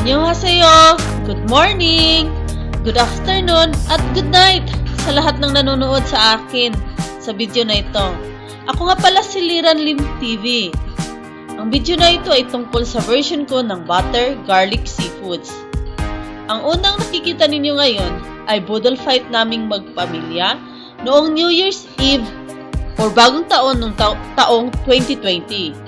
Annyeonghaseyo! Good morning! Good afternoon! At good night sa lahat ng nanonood sa akin sa video na ito. Ako nga pala si Lyran TV. Ang video na ito ay tungkol sa version ko ng butter garlic seafoods. Ang unang nakikita ninyo ngayon ay budol fight naming magpamilya noong New Year's Eve or bagong taon ng taong 2020.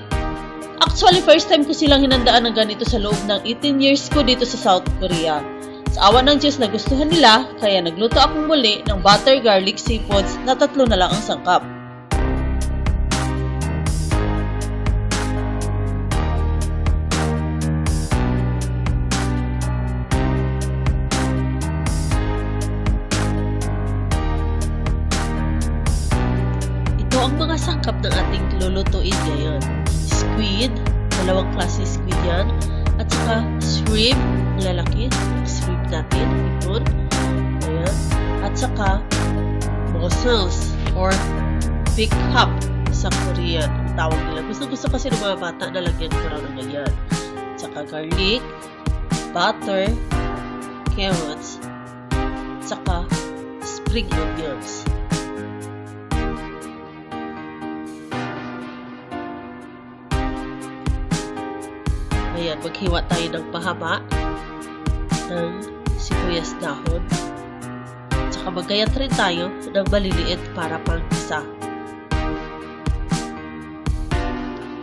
Actually, first time ko silang hinandaan ng ganito sa loob ng 18 years ko dito sa South Korea. Sa awa ng Diyos, nagustuhan nila, kaya nagluto akong muli ng butter garlic seafoods na 3 na lang ang sangkap. Ito ang mga sangkap ng ating lulutuin ngayon. Squid, 2 klase squid yan, at saka shrimp, lalaki, shrimp natin, ipon, ayan, at saka mussels or big cup sa Korean, ang tawag nila. Gusto kasi ng mga bata na lagyan ko raw ng ganyan. At saka garlic, butter, carrots, at saka spring onions. Ayan, maghiwa tayo ng pahaba ng sibuyas dahon. Tsaka magayat rin tayo ng maliliit para pang-isa.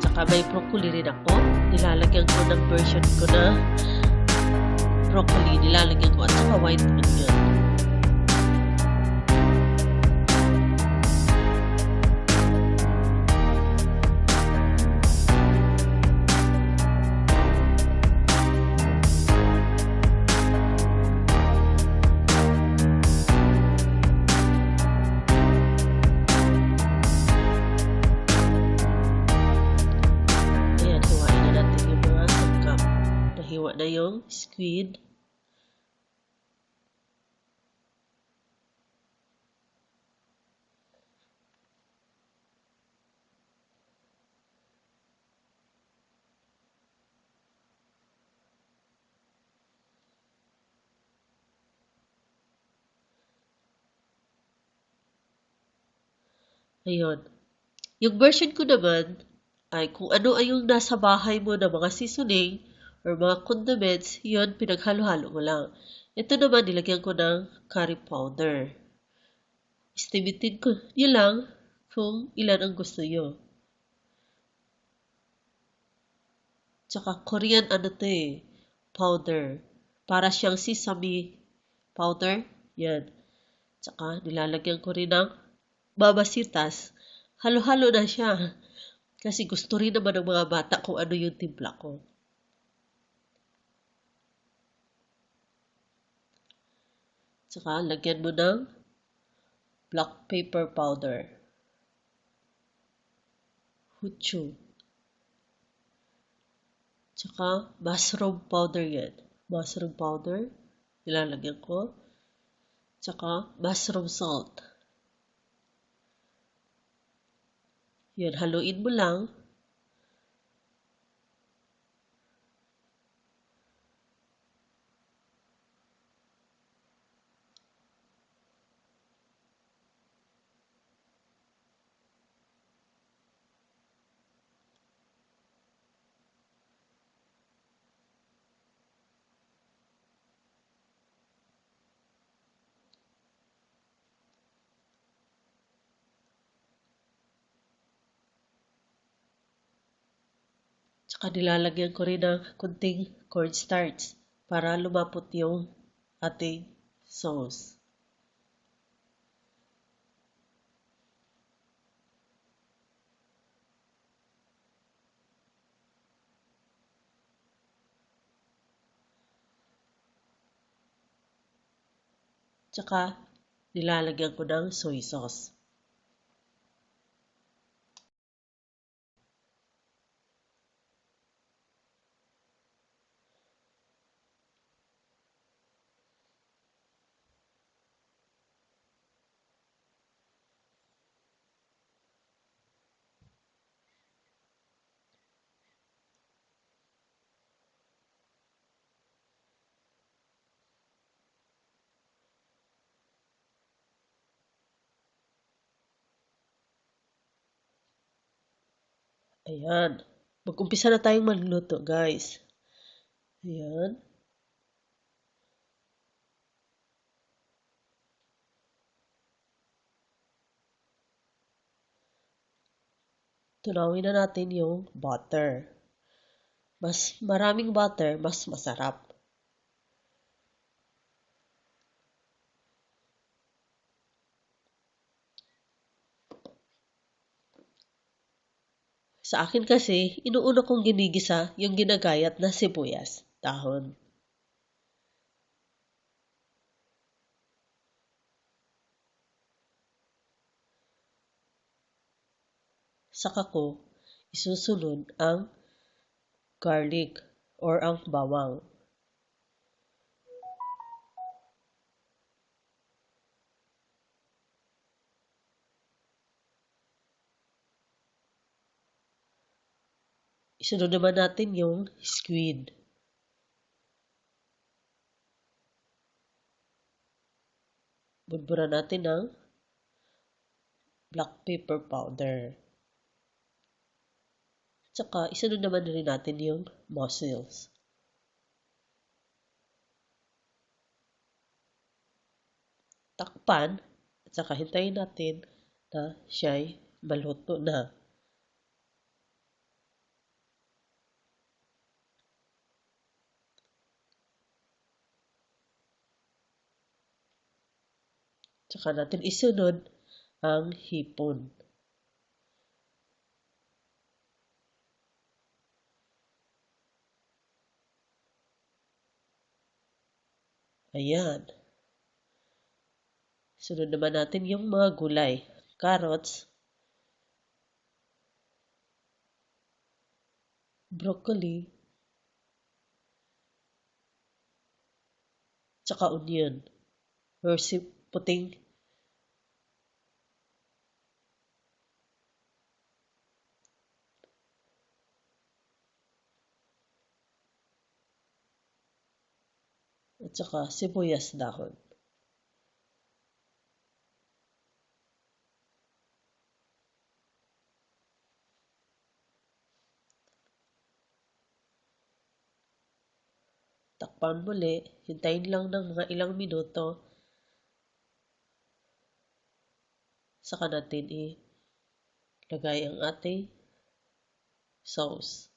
Tsaka may broccoli rin ako. Nilalagyan ko ng version ko na broccoli. Nilalagyan ko at saka white onion. Hiwa na yung squid. Ayun. Yung version ko naman ay kung ano ay yung nasa bahay mo na mga seasoning or mga condiments, yun, pinaghalo-halo mo lang. Ito naman, nilagyan ko ng curry powder. Estimated ko nyo lang kung ilan ang gusto nyo. Tsaka Korean powder. Para siyang sesame powder. Yan. Tsaka nilalagyan ko rin ng babasitas. Halo-halo na siya. Kasi gusto rin naman ng mga bata kung ano yung timpla ko. Tsaka, lagyan mo ng black pepper powder. Huchu. Tsaka, mushroom powder yan. Mushroom powder. Nilalagyan ko. Tsaka, mushroom salt. Yan, haluin mo lang. Tsaka nilalagyan ko rin ng kunting cornstarch para lumapot yung ating sauce. Tsaka nilalagyan ko ng soy sauce. Ayan. Mag-umpisa na tayong magluto, guys. Ayan. Tunawin na natin yung butter. Mas maraming butter, mas masarap. Sa akin kasi, inuuna kong ginigisa yung ginagayat na sibuyas, dahon. Saka ko, isusunod ang garlic or ang bawang. Isunod naman natin yung squid. Budburan natin ng black pepper powder. Tsaka isunod naman rin natin yung mussels. Takpan at saka hintayin natin na siya'y maluto na. Tsaka natin isunod ang hipon. Ayan. Sunod naman natin yung mga gulay. Carrots, broccoli, tsaka onion. Or puting at saka sibuyas dahon. Takpan muli, hintayin lang ng mga ilang minuto, saka natin ilagay ang ating sauce.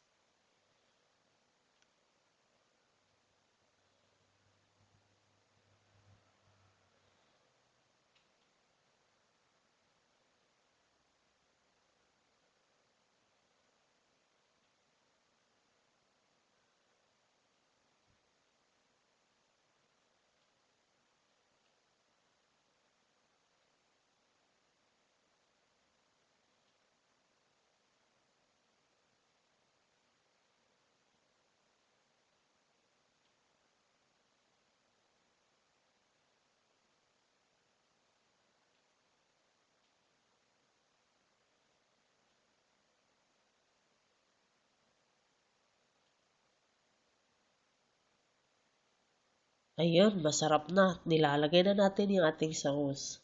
Ayun, masarap na. Nilalagay na natin yung ating sauce.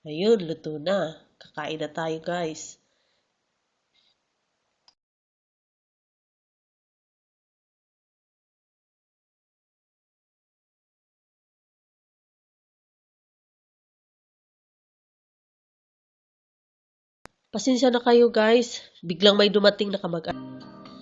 Ayun, luto na. Kakain na tayo, guys. Pasensya na kayo, guys. Biglang may dumating na kamag-anak.